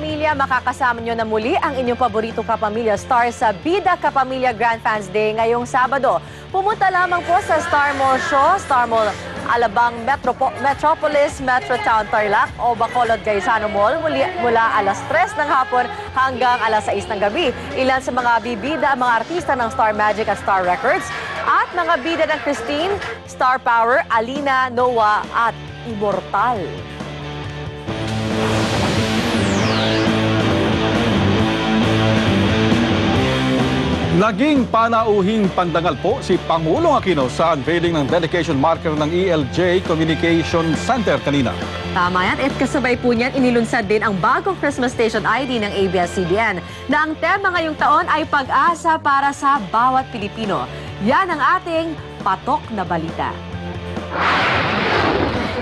kapamilya, makakasama nyo na muli ang inyong paboritong kapamilya star sa Bida Kapamilya Grand Fans Day ngayong Sabado. Pumunta lamang po sa Star Mall Show, Star Mall Alabang Metropolis, Metrotown Tarlac o Bacolod Gaisano Mall mula alas 3 ng hapon hanggang alas 6 ng gabi. Ilan sa mga bibida, mga artista ng Star Magic at Star Records at mga bida ng Christine, Star Power, Alina, Noah at Immortal. Naging panauhing pandangal po si Pangulong Aquino sa unveiling ng dedication marker ng ELJ Communication Center kanina. Tama yan. At kasabay po niyan, inilunsad din ang bagong Christmas Station ID ng ABS-CBN na ang tema ngayong taon ay pag-asa para sa bawat Pilipino. Yan ang ating patok na balita.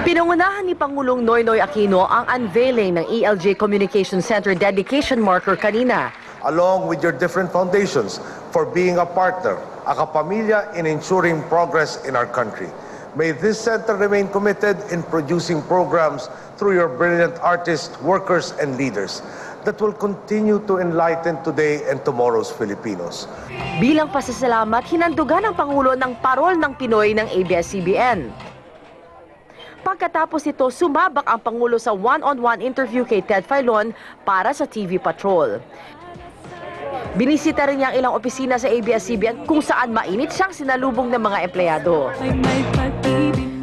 Pinangunahan ni Pangulong Noynoy Aquino ang unveiling ng ELJ Communication Center dedication marker kanina. Along with your different foundations for being a partner, a kapamilya in ensuring progress in our country. May this center remain committed in producing programs through your brilliant artists, workers, and leaders that will continue to enlighten today and tomorrow's Filipinos. Bilang pasasalamat, hinandugan ng Pangulo ng parol ng Pinoy ng ABS-CBN. Pagkatapos nito, sumabak ang Pangulo sa one-on-one interview kay Ted Filon para sa TV Patrol. Binisita rin niya ang ilang opisina sa ABS-CBN kung saan mainit siyang sinalubong ng mga empleyado.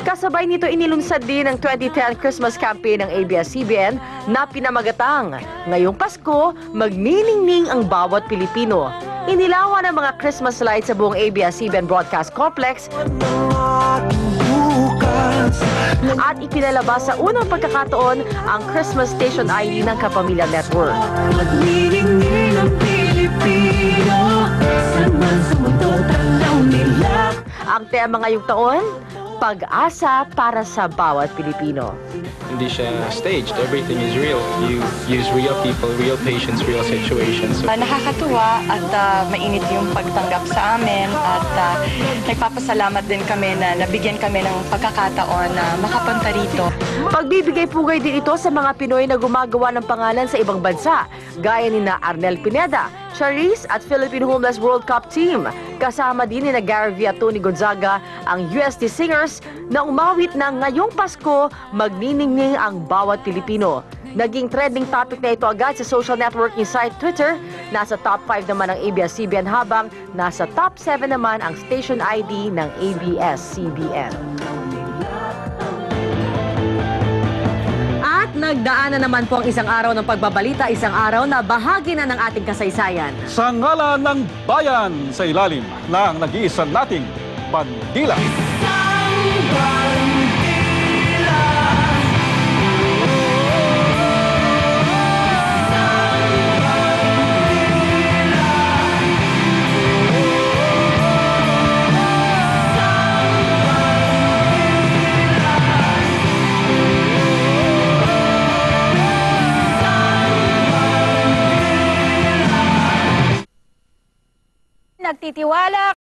Kasabay nito inilunsad din ang 2010 Christmas campaign ng ABS-CBN na pinamagatang, ngayong Pasko, magniningning ang bawat Pilipino. Inilawan ang mga Christmas lights sa buong ABS-CBN Broadcast Complex at ipinalabas sa unang pagkakataon ang Christmas Station ID ng Kapamilya Network. Ang tema ngayong taon, pag-asa para sa bawat Pilipino. Hindi siya staged. Everything is real. You use real people, real patients, real situations. Nakakatuwa at mainit yung pagtanggap sa amin at nagpapasalamat din kami na nabigyan kami ng pagkakataon na makapunta rito. Pagbibigay-pugay din ito sa mga Pinoy na gumagawa ng pangalan sa ibang bansa, gaya ni na Arnel Pineda, Charisse at Philippine Homeless World Cup Team. Kasama din ni na Gary V at Tony Gonzaga, ang UST Singers na umawit na ngayong Pasko, magniningning ang bawat Pilipino. Naging trending topic na ito agad sa social networking site Twitter. Nasa top 5 naman ang ABS-CBN habang nasa top 7 naman ang station ID ng ABS-CBN. Nagdaan na naman po ang isang araw ng pagbabalita, isang araw na bahagi na ng ating kasaysayan. Sa ngalan ng bayan sa ilalim ng nag-iisa nating bandila. Nagtitiwala